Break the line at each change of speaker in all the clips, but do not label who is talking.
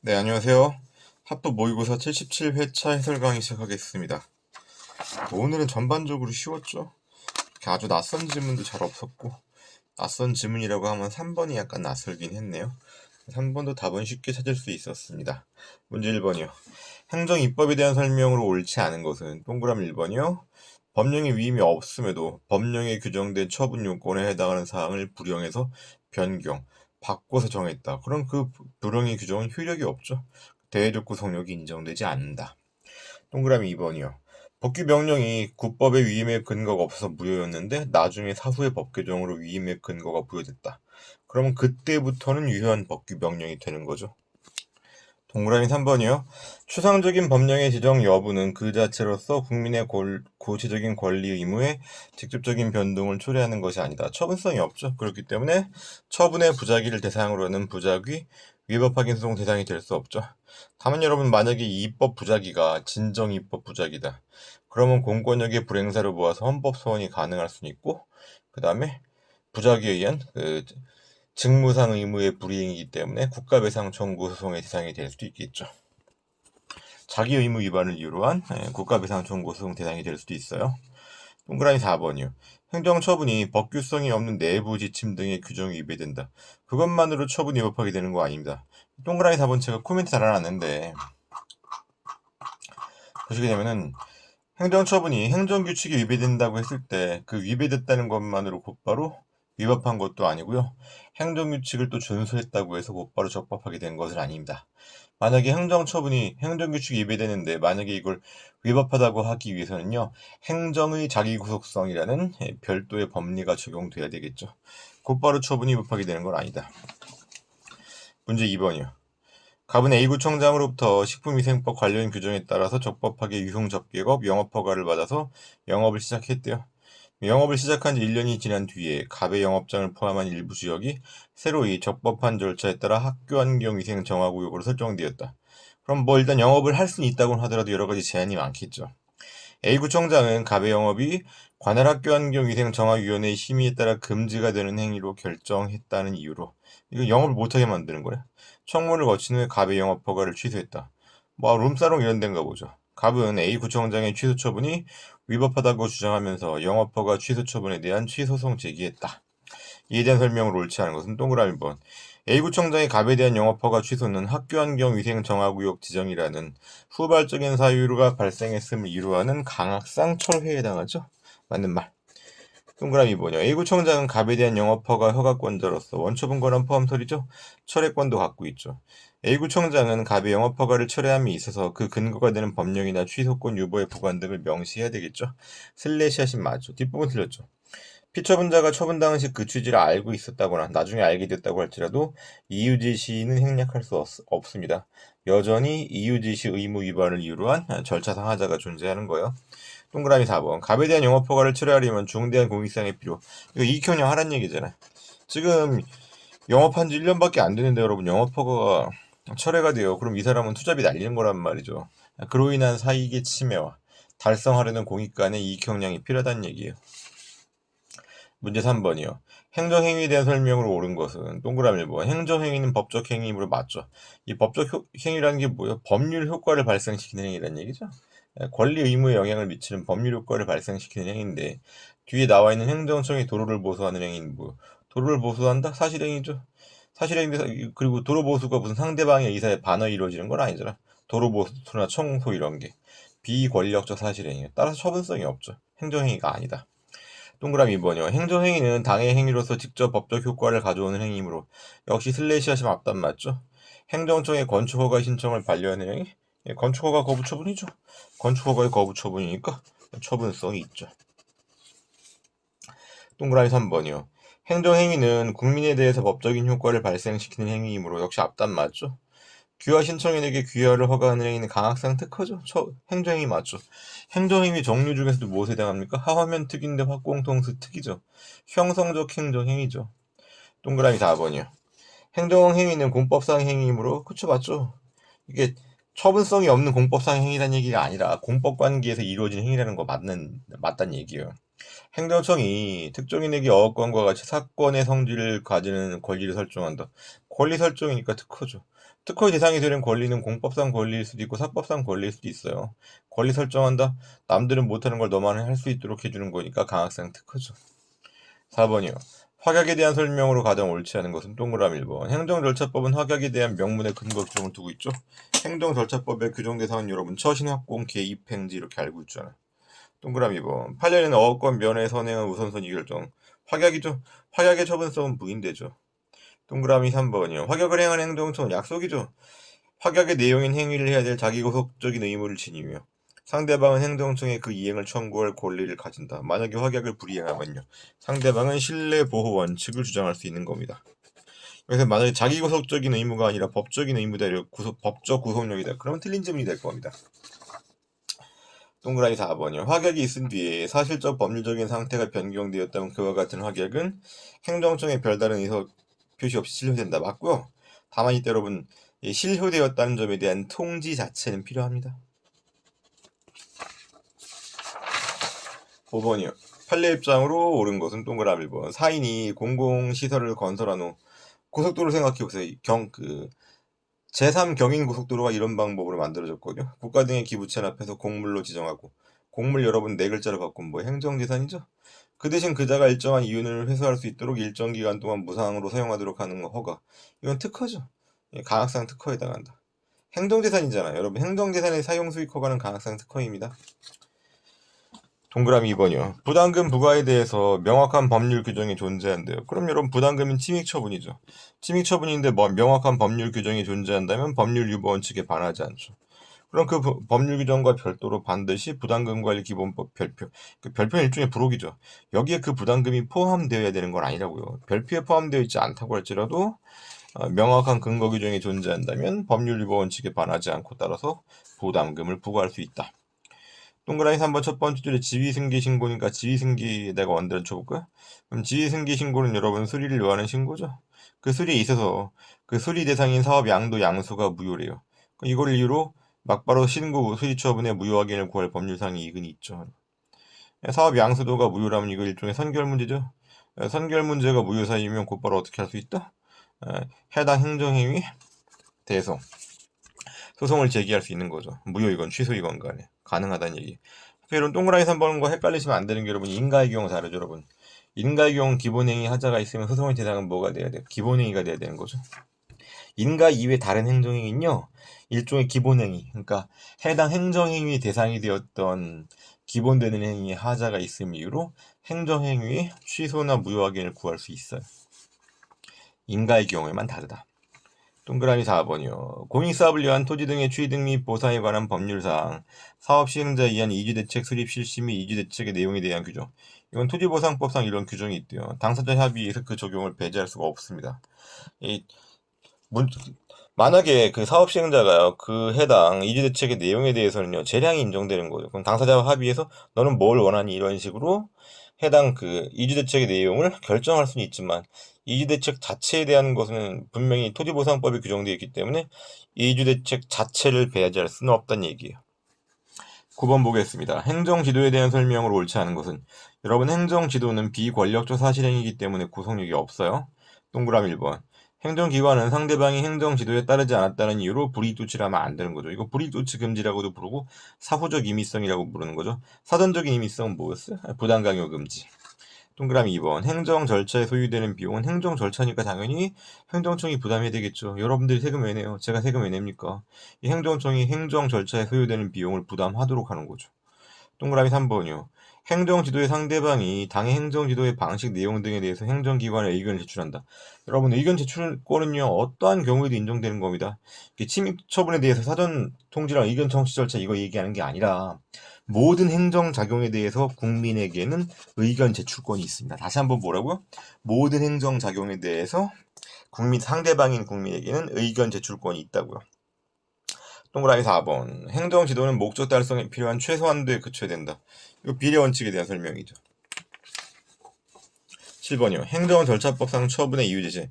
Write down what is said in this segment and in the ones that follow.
네, 안녕하세요. 합법 모의고사 77회차 해설 강의 시작하겠습니다. 오늘은 전반적으로 쉬웠죠? 이렇게 아주 낯선 지문도 잘 없었고, 낯선 지문이라고 하면 3번이 약간 낯설긴 했네요. 3번도 답은 쉽게 찾을 수 있었습니다. 문제 1번이요. 행정입법에 대한 설명으로 옳지 않은 것은 동그라미 1번이요. 법령의 위임이 없음에도 법령에 규정된 처분 요건에 해당하는 사항을 불용해서 변경, 바꿔서 정했다. 그럼 그 불용의 규정은 효력이 없죠. 대외적 구속력이 인정되지 않는다. 동그라미 2번이요. 법규 명령이 국법의 위임의 근거가 없어서 무효였는데 나중에 사후의 법 개정으로 위임의 근거가 부여됐다. 그러면 그때부터는 유효한 법규 명령이 되는 거죠. 동그라미 3번이요. 추상적인 법령의 지정 여부는 그 자체로서 국민의 구체적인 권리 의무에 직접적인 변동을 초래하는 것이 아니다. 처분성이 없죠. 그렇기 때문에 처분의 부작위를 대상으로 하는 부작위, 위법 확인 소송 대상이 될 수 없죠. 다만 여러분, 만약에 이 입법 부작위가 진정 입법 부작위다. 그러면 공권력의 불행사를 모아서 헌법 소원이 가능할 수는 있고, 그 다음에 부작위에 의한 직무상 의무의 불이행이기 때문에 국가배상 청구 소송의 대상이 될 수도 있겠죠. 자기 의무 위반을 이유로 한 국가배상 청구 소송 대상이 될 수도 있어요. 동그라미 4번이요. 행정처분이 법규성이 없는 내부 지침 등의 규정이 위배된다. 그것만으로 처분이 위법하게 되는 거 아닙니다. 동그라미 4번 제가 코멘트 달아놨는데 보시게 되면은 행정처분이 행정규칙이 위배된다고 했을 때 그 위배됐다는 것만으로 곧바로 위법한 것도 아니고요. 행정규칙을 또 준수했다고 해서 곧바로 적법하게 된 것은 아닙니다. 만약에 행정처분이 행정규칙이 위배되는데 만약에 이걸 위법하다고 하기 위해서는요. 행정의 자기구속성이라는 별도의 법리가 적용돼야 되겠죠. 곧바로 처분이 위법하게 되는 건 아니다. 문제 2번이요. 갑은 A구청장으로부터 식품위생법 관련 규정에 따라서 적법하게 유흥접객업 영업허가를 받아서 영업을 시작했대요. 영업을 시작한 지 1년이 지난 뒤에 갑의 영업장을 포함한 일부 지역이 새로이 적법한 절차에 따라 학교환경위생 정화구역으로 설정되었다. 그럼 뭐 일단 영업을 할 수는 있다고 하더라도 여러 가지 제한이 많겠죠. A구청장은 갑의 영업이 관할 학교환경위생 정화위원회의 심의에 따라 금지가 되는 행위로 결정했다는 이유로 이거 영업을 못하게 만드는 거래. 청문을 거친 후에 갑의 영업 허가를 취소했다. 뭐 룸사롱 이런 데인가 보죠. 갑은 A구청장의 취소 처분이 위법하다고 주장하면서 영업 허가 취소 처분에 대한 취소송 제기했다. 이에 대한 설명을 옳지 않은 것은 동그라미 번. A구청장의 갑에 대한 영업허가 취소는 학교환경위생 정화구역 지정이라는 후발적인 사유가 발생했음을 이루하는 강학상 철회에 해당하죠. 맞는 말. 동그라미 뭐냐. A구청장은 갑에 대한 영업허가 허가권자로서 원처분 권한 포함 설이죠. 철회권도 갖고 있죠. A구청장은 갑의 영업허가를 철회함에 있어서 그 근거가 되는 법령이나 취소권 유보의 보관 등을 명시해야 되겠죠. 슬래시 하신 맞죠. 뒷부분 틀렸죠. 피처분자가 처분 당시 그 취지를 알고 있었다거나 나중에 알게 됐다고 할지라도 이유지시는 행약할 수 없습니다. 여전히 이유지시 의무 위반을 이유로 한 절차상 하자가 존재하는 거예요. 동그라미 4번. 갑에 대한 영업허가를 철회하려면 중대한 공익상의 필요. 이거 이익형량 하란 얘기잖아. 지금 영업한 지 1년밖에 안 되는데 여러분 영업허가가 철회가 돼요. 그럼 이 사람은 투잡이 날리는 거란 말이죠. 그로 인한 사익의 침해와 달성하려는 공익 간의 이익형량이 필요하다는 얘기예요. 문제 3번이요. 행정행위에 대한 설명으로 옳은 것은 동그라미 1번. 행정행위는 법적 행위이므로 맞죠. 이 법적 행위라는 게 뭐예요? 법률 효과를 발생시키는 행위라는 얘기죠. 권리 의무에 영향을 미치는 법률 효과를 발생시키는 행위인데 뒤에 나와 있는 행정청이 도로를 보수하는 행위는 뭐 도로를 보수한다? 사실행위죠. 사실행위. 그리고 도로 보수가 무슨 상대방의 의사에 반하에 이루어지는 건 아니잖아. 도로 보수나 청소 이런 게 비권력적 사실행위예요. 따라서 처분성이 없죠. 행정행위가 아니다. 동그라미 2번이요. 행정행위는 당의 행위로서 직접 법적 효과를 가져오는 행위이므로 역시 슬래시 하시면 앞단 맞죠? 행정청의 건축허가 신청을 반려하는 행위? 예, 건축허가 거부 처분이죠. 건축허가의 거부 처분이니까 처분성이 있죠. 동그라미 3번이요. 행정행위는 국민에 대해서 법적인 효과를 발생시키는 행위이므로 역시 앞단 맞죠? 귀화 신청인에게 귀화를 허가하는 행위는 강학상 특허죠. 행정행위 맞죠. 행정행위 종류 중에서도 무엇에 해당합니까? 하화면 특인데 확공통수 특이죠. 형성적 행정행위죠. 동그라미 4번이요. 행정행위는 공법상 행위이므로 그쵸 맞죠. 이게 처분성이 없는 공법상 행위라는 얘기가 아니라 공법관계에서 이루어진 행위라는 거 맞단 얘기예요. 행정청이 특정인에게 어권과 같이 사건의 성질을 가지는 권리를 설정한다. 권리 설정이니까 특허죠. 특허의 대상이 되는 권리는 공법상 권리일 수도 있고 사법상 권리일 수도 있어요. 권리 설정한다? 남들은 못하는 걸 너만 할 수 있도록 해주는 거니까 강학상 특허죠. 4번이요. 확약에 대한 설명으로 가장 옳지 않은 것은 동그라미 1번. 행정절차법은 확약에 대한 명문의 근거 규정을 두고 있죠. 행정절차법의 규정 대상은 여러분 처신, 확공, 개입, 행지 이렇게 알고 있잖아요. 동그라미 2번. 판례는 어권 면회 선행은 우선선 이결정. 확약이죠. 확약의 처분성은 부인되죠. 동그라미 3번이요. 확약을 행한 행정처는 약속이죠. 확약의 내용인 행위를 해야 될 자기구속적인 의무를 지니며 상대방은 행정청에 그 이행을 청구할 권리를 가진다. 만약에 확약을 불이행하면요. 상대방은 신뢰보호 원칙을 주장할 수 있는 겁니다. 그래서 만약에 자기구속적인 의무가 아니라 법적인 의무다, 법적 구속력이다. 그러면 틀린 질문이 될 겁니다. 동그라미 4번이요. 확약이 있은 뒤에 사실적 법률적인 상태가 변경되었다면 그와 같은 확약은 행정청에 별다른 의사 표시 없이 실효된다. 맞고요. 다만 이때 여러분 실효되었다는 점에 대한 통지 자체는 필요합니다. 5번이요. 판례 입장으로 옳은 것은 동그라미 1번. 사인이 공공시설을 건설한 후 고속도로를 생각해보세요. 제3경인고속도로가 이런 방법으로 만들어졌거든요. 국가 등의 기부 체납해서 공물로 지정하고 공물 여러분 4글자로 바꾸면 뭐 행정재산이죠. 그 대신 그자가 일정한 이윤을 회수할 수 있도록 일정 기간 동안 무상으로 사용하도록 하는 허가. 이건 특허죠. 강학상 특허에 해당한다. 행정재산이잖아요. 여러분 행정재산의 사용수익 허가는 강학상 특허입니다. 동그라미 2번이요. 부담금 부과에 대해서 명확한 법률 규정이 존재한대요. 그럼 여러분 부담금은 침익처분이죠. 침익처분인데 뭐 명확한 법률 규정이 존재한다면 법률 유보 원칙에 반하지 않죠. 그럼 그 법률 규정과 별도로 반드시 부담금관리기본법 별표, 그 별표는 일종의 부록이죠. 여기에 그 부담금이 포함되어야 되는 건 아니라고요. 별표에 포함되어 있지 않다고 할지라도 명확한 근거 규정이 존재한다면 법률 유보 원칙에 반하지 않고 따라서 부담금을 부과할 수 있다. 동그라미 3번 첫 번째 줄에 지위승계 신고니까 지위승계에다가 원대를 쳐볼까요? 그럼 지위승계 신고는 여러분 수리를 요하는 신고죠. 그 수리에 있어서 그 수리 대상인 사업 양도 양수가 무효래요. 이걸 이유로 막바로 신고 수리 처분에 무효 확인을 구할 법률상의 이근이 있죠. 사업 양수도가 무효라면 이거 일종의 선결 문제죠. 선결 문제가 무효 사유면 곧바로 어떻게 할 수 있다? 해당 행정행위 대해서 소송을 제기할 수 있는 거죠. 무효이건 취소이건 간에 가능하다는 얘기. 이런 동그라미 3번과 헷갈리시면 안 되는 게 여러분 인가의 경우 다르죠. 여러분 인가의 경우 기본행위 하자가 있으면 소송의 대상은 뭐가 돼야 돼요? 기본행위가 돼야 되는 거죠. 인가 이외 다른 행정행위는요 일종의 기본행위, 그러니까 해당 행정행위 대상이 되었던 기본되는 행위의 하자가 있음 이유로 행정행위의 취소나 무효 확인을 구할 수 있어요. 인가의 경우에만 다르다. 동그라미 4번이요. 공익사업을 위한 토지 등의 취득 및 보상에 관한 법률사항, 사업 시행자에 의한 이주대책 수립 실시 및 이주대책의 내용에 대한 규정. 이건 토지보상법상 이런 규정이 있대요. 당사자 합의에서 그 적용을 배제할 수가 없습니다. 만약에 그 사업 시행자가요, 그 해당 이주대책의 내용에 대해서는요, 재량이 인정되는 거예요. 그럼 당사자와 합의해서 너는 뭘 원하니 이런 식으로 해당 그 이주대책의 내용을 결정할 수는 있지만 이주대책 자체에 대한 것은 분명히 토지보상법에 규정되어 있기 때문에 이주대책 자체를 배제할 수는 없다는 얘기예요. 9번 보겠습니다. 행정지도에 대한 설명으로 옳지 않은 것은 여러분 행정지도는 비권력적 사실행위이기 때문에 구속력이 없어요. 동그라미 1번. 행정기관은 상대방이 행정지도에 따르지 않았다는 이유로 불이익조치를 하면 안 되는 거죠. 이거 불이익조치 금지라고도 부르고 사후적 임의성이라고 부르는 거죠. 사전적인 임의성은 뭐였어요? 부당강요 금지. 동그라미 2번. 행정 절차에 소요되는 비용은 행정 절차니까 당연히 행정청이 부담해야 되겠죠. 여러분들이 세금 왜 내요? 제가 세금 왜 냅니까? 이 행정청이 행정 절차에 소요되는 비용을 부담하도록 하는 거죠. 동그라미 3번이요. 행정지도의 상대방이 당의 행정지도의 방식, 내용 등에 대해서 행정기관에 의견을 제출한다. 여러분 의견 제출권은요 어떠한 경우에도 인정되는 겁니다. 침입처분에 대해서 사전 통지랑 의견 청취 절차 이거 얘기하는 게 아니라 모든 행정작용에 대해서 국민에게는 의견 제출권이 있습니다. 다시 한번 뭐라고요? 모든 행정작용에 대해서 상대방인 국민에게는 의견 제출권이 있다고요. 동그라미 4번. 행정지도는 목적 달성에 필요한 최소한도에 그쳐야 된다. 이거 비례 원칙에 대한 설명이죠. 7번이요. 행정 절차법상 처분의 이유 제시.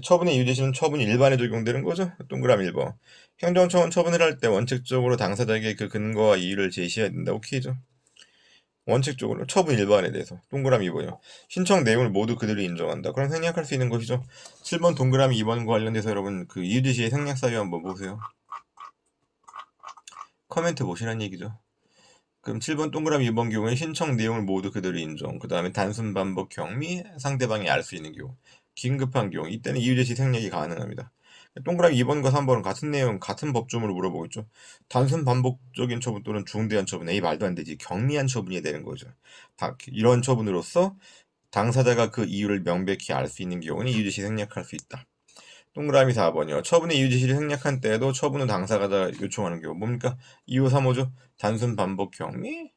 처분의 이유 제시는 처분이 일반에 적용되는 거죠. 동그라미 1번. 행정청은 처분을 할 때 원칙적으로 당사자에게 그 근거와 이유를 제시해야 된다. 오케이죠. 원칙적으로 처분 일반에 대해서 동그라미 2번이요. 신청 내용을 모두 그대로 인정한다. 그럼 생략할 수 있는 것이죠. 7번 동그라미 2번과 관련돼서 여러분 그 이유제시의 생략 사유 한번 보세요. 커멘트 보시란 얘기죠. 그럼 7번 동그라미 2번 경우에 신청 내용을 모두 그대로 인정. 그 다음에 단순 반복 경미 상대방이 알 수 있는 경우. 긴급한 경우. 이때는 이유제시 생략이 가능합니다. 동그라미 2번과 3번은 같은 내용, 같은 법조문으로 물어보겠죠. 단순 반복적인 처분 또는 중대한 처분. 이 말도 안 되지. 경미한 처분이 되는 거죠. 이런 처분으로서 당사자가 그 이유를 명백히 알 수 있는 경우는 이유제시 생략할 수 있다. 동그라미 4번이요. 처분의 이유제시를 생략한 때에도 처분 후 당사자가 요청하는 경우. 뭡니까? 2호 3호죠. 단순 반복 경미,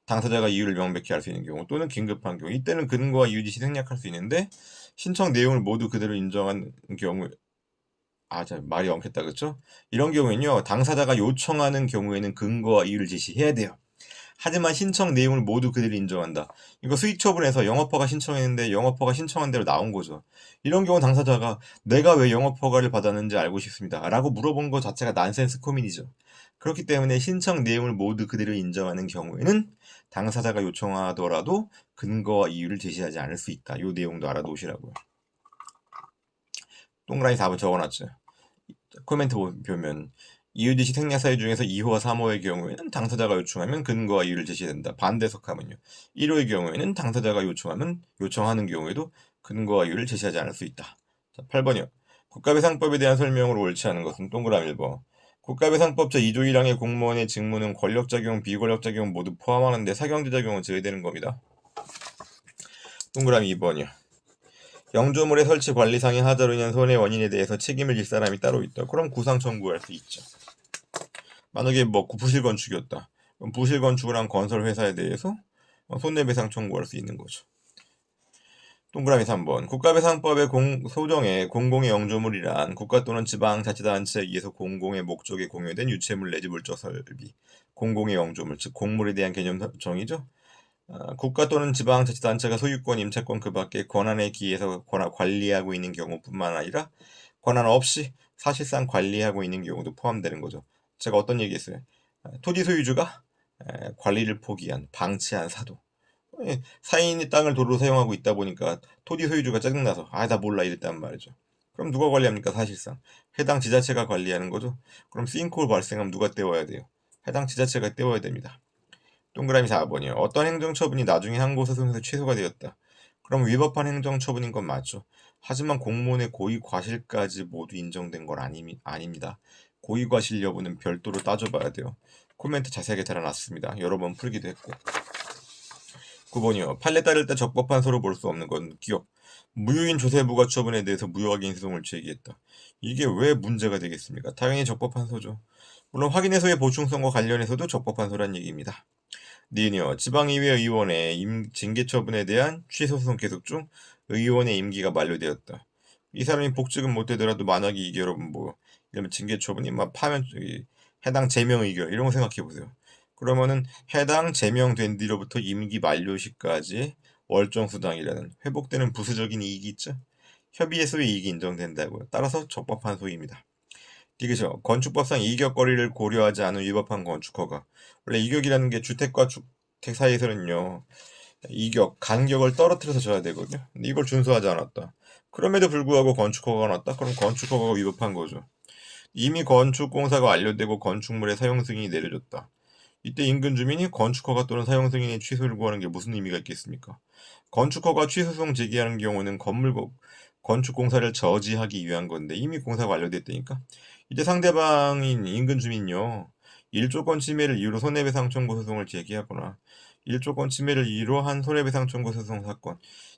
당사자가 이유를 명백히 알 수 있는 경우 또는 긴급한 경우. 이때는 근거와 이유제시 생략할 수 있는데 신청 내용을 모두 그대로 인정한 경우 말이 엉켰다 그렇죠? 이런 경우에는요. 당사자가 요청하는 경우에는 근거와 이유를 제시해야 돼요. 하지만 신청 내용을 모두 그대로 인정한다. 이거 수익처분에서 영업허가 신청했는데 영업허가 신청한 대로 나온 거죠. 이런 경우 당사자가 내가 왜 영업허가를 받았는지 알고 싶습니다. 라고 물어본 것 자체가 난센스 코민이죠. 그렇기 때문에 신청 내용을 모두 그대로 인정하는 경우에는 당사자가 요청하더라도 근거와 이유를 제시하지 않을 수 있다. 이 내용도 알아놓으시라고요. 동그라미 4번 적어놨죠. 코멘트 보면 이유제시 생략 사유 중에서 2호와 3호의 경우에는 당사자가 요청하면 근거와 이유를 제시해야 된다. 반대석하면요. 1호의 경우에는 당사자가 요청하는 경우에도 근거와 이유를 제시하지 않을 수 있다. 자, 8번이요. 국가배상법에 대한 설명으로 옳지 않은 것은 동그라미 1번. 국가배상법 제2조 1항의 공무원의 직무는 권력작용, 비권력작용 모두 포함하는데 사경제작용은 제외되는 겁니다. 동그라미 2번이요. 영조물의 설치 관리상의 하자로 인한 손해 원인에 대해서 책임을 질 사람이 따로 있다. 그럼 구상 청구할 수 있죠. 만약에 부실 건축이었다. 그럼 부실 건축을 한 건설 회사에 대해서 손해배상 청구할 수 있는 거죠. 동그라미 3번. 국가배상법의 소정에 공공의 영조물이란 국가 또는 지방자치단체에 의해서 공공의 목적에 공유된 유체물 내지 물적 설비, 공공의 영조물, 즉 공물에 대한 개념 정의죠. 국가 또는 지방자치단체가 소유권, 임차권 그 밖에 권한에 기해서 관리하고 있는 경우뿐만 아니라 권한 없이 사실상 관리하고 있는 경우도 포함되는 거죠. 제가 어떤 얘기했어요? 토지 소유주가 관리를 포기한, 방치한 사도. 사인이 땅을 도로로 사용하고 있다 보니까 토지 소유주가 짜증나서 나 몰라 이랬단 말이죠. 그럼 누가 관리합니까? 사실상 해당 지자체가 관리하는 거죠. 그럼 싱크홀 발생하면 누가 떼워야 돼요? 해당 지자체가 떼워야 됩니다. 동그라미 4번이요. 어떤 행정처분이 나중에 항고소송에서 취소가 되었다. 그럼 위법한 행정처분인 건 맞죠. 하지만 공무원의 고의과실까지 모두 인정된 건 아닙니다. 고의과실 여부는 별도로 따져봐야 돼요. 코멘트 자세하게 달아놨습니다. 여러 번 풀기도 했고. 9번이요. 판례 따를 때 적법한 소로 볼 수 없는 건 기업. 무효인 조세부가 처분에 대해서 무효확인 소송을 제기했다. 이게 왜 문제가 되겠습니까? 당연히 적법한 소죠. 물론 확인해서의 보충성과 관련해서도 적법한 소란 얘기입니다. 니은이요. 지방의회 의원의 징계 처분에 대한 취소소송 계속 중 의원의 임기가 만료되었다. 이 사람이 복직은 못되더라도 만약에 이게 여러분 이러면 징계 처분이 파면 해당 제명 의결 이런 거 생각해 보세요. 그러면은 해당 제명된 뒤로부터 임기 만료 시까지 월정 수당이라는 회복되는 부수적인 이익이 있죠. 협의에서의 이익이 인정된다고요. 따라서 적법한 소입니다. 이게죠. 건축법상 이격거리를 고려하지 않은 위법한 건축허가. 원래 이격이라는 게 주택과 주택 사이에서는요. 간격을 떨어뜨려서 줘야 되거든요. 근데 이걸 준수하지 않았다. 그럼에도 불구하고 건축허가가 났다? 그럼 건축허가가 위법한 거죠. 이미 건축공사가 완료되고 건축물의 사용 승인이 내려졌다. 이때 인근 주민이 건축허가 또는 사용 승인의 취소를 구하는 게 무슨 의미가 있겠습니까? 건축허가 취소송 제기하는 경우는 건축공사를 저지하기 위한 건데 이미 공사가 완료됐다니까. 이때 상대방인 인근 주민요. 일조권 침해를 이유로 손해배상 청구 소송을 제기하거나 일조권 침해를 이유로 한 손해배상 청구 소송 사건.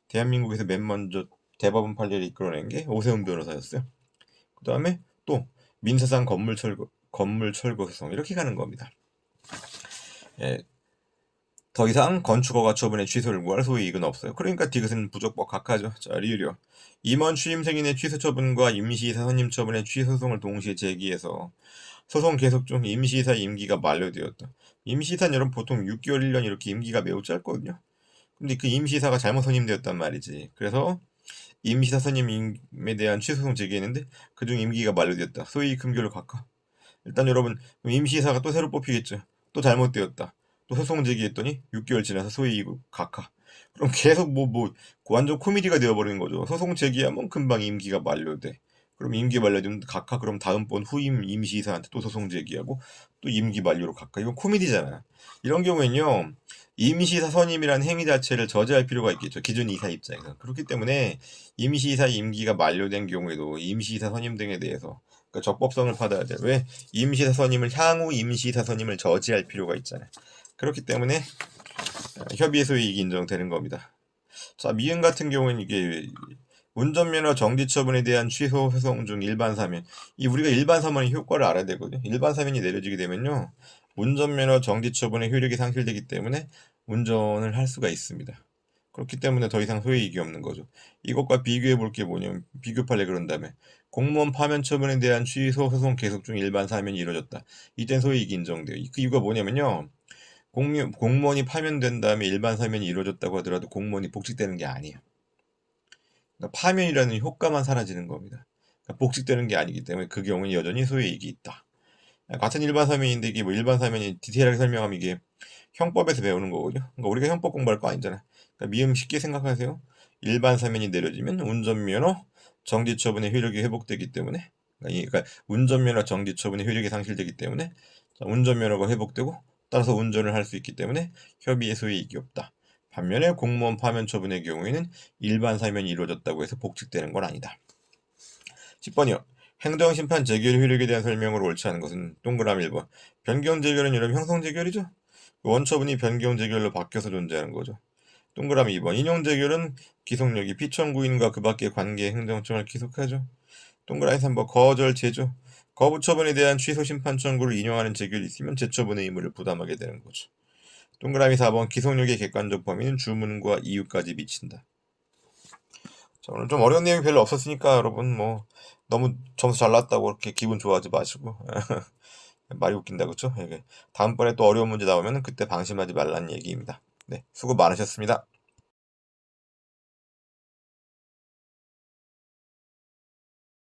대한민국에서 맨 먼저 대법원 판례를 이끌어낸 게 오세훈 변호사였어요. 그 다음에 또 민사상 건물 철거 소송 이렇게 가는 겁니다. 더 이상 건축허가 처분의 취소를 구할 소의 이익은 없어요. 그러니까 디귿은 부적법 각하죠. 자, 리을이요. 임원 취임 승인의 취소 처분과 임시이사 선임 처분의 취소송을 동시에 제기해서 소송 계속 중 임시이사 임기가 만료되었다. 임시이사는 여러분 보통 6개월 1년 이렇게 임기가 매우 짧거든요. 근데 그 임시이사가 잘못 선임되었단 말이지. 그래서 임시이사 선임에 대한 취소송 제기했는데 그중 임기가 만료되었다. 소위 금결로 각하. 일단 여러분 임시이사가 또 새로 뽑히겠죠. 또 잘못되었다. 또 소송 제기했더니 6개월 지나서 소위 각하. 그럼 계속 완전 코미디가 되어버리는 거죠. 소송 제기하면 금방 임기가 만료돼. 그럼 임기 만료되면 각하 그럼 다음번 후임 임시이사한테 또 소송 제기하고 또 임기 만료로 각하. 이건 코미디잖아. 이런 경우에는요. 임시이사 선임이라는 행위 자체를 저지할 필요가 있겠죠. 기존 이사 입장에서. 그렇기 때문에 임시이사 임기가 만료된 경우에도 임시이사 선임 등에 대해서 그러니까 적법성을 받아야 돼. 왜? 임시이사 선임을 향후 임시이사 선임을 저지할 필요가 있잖아요. 그렇기 때문에 협의의 소이익이 인정되는 겁니다. 자, 미은 같은 경우는 이게 운전면허 정지 처분에 대한 취소 소송 중 일반 사면. 우리가 일반 사면의 효과를 알아야 되거든요. 일반 사면이 내려지게 되면요. 운전면허 정지 처분의 효력이 상실되기 때문에 운전을 할 수가 있습니다. 그렇기 때문에 더 이상 소이익이 없는 거죠. 이것과 비교해 볼 게 뭐냐면 비교팔래 그런 다음에 공무원 파면 처분에 대한 취소 소송 계속 중 일반 사면이 이루어졌다. 이땐 소이익이 인정돼요. 그 이유가 뭐냐면요. 공무원이 파면된 다음에 일반 사면이 이루어졌다고 하더라도 공무원이 복직되는 게 아니에요. 그러니까 파면이라는 효과만 사라지는 겁니다. 그러니까 복직되는 게 아니기 때문에 그 경우는 여전히 소유이익이 있다. 같은 일반 사면인데 이게 일반 사면이 디테일하게 설명하면 이게 형법에서 배우는 거거든요. 그러니까 우리가 형법 공부할 거 아니잖아. 그러니까 미음 쉽게 생각하세요. 일반 사면이 내려지면 운전면허 정지 처분의 효력이 회복되기 때문에 그러니까 운전면허 정지 처분의 효력이 상실되기 때문에 운전면허가 회복되고 따라서 운전을 할 수 있기 때문에 협의의 소이익이 없다. 반면에 공무원 파면 처분의 경우에는 일반 사면이 이루어졌다고 해서 복직되는 건 아니다. 10번이요. 행정심판 재결 효력에 대한 설명으로 옳지 않은 것은 동그라미 1번. 변경 재결은 여러분 형성 재결이죠. 원처분이 변경 재결로 바뀌어서 존재하는 거죠. 동그라미 2번. 인용 재결은 기속력이 피청구인과 그 밖의 관계의 행정청을 기속하죠. 동그라미 3번. 거절 제조. 거부 처분에 대한 취소 심판 청구를 인용하는 재결이 있으면 재처분의 의무를 부담하게 되는 거죠. 동그라미 4번. 기속력의 객관적 범위는 주문과 이유까지 미친다. 자, 오늘 좀 어려운 내용이 별로 없었으니까 여러분 너무 점수 잘 났다고 그렇게 기분 좋아하지 마시고 말이 웃긴다 그쵸? 다음번에 또 어려운 문제 나오면 그때 방심하지 말라는 얘기입니다. 네, 수고 많으셨습니다.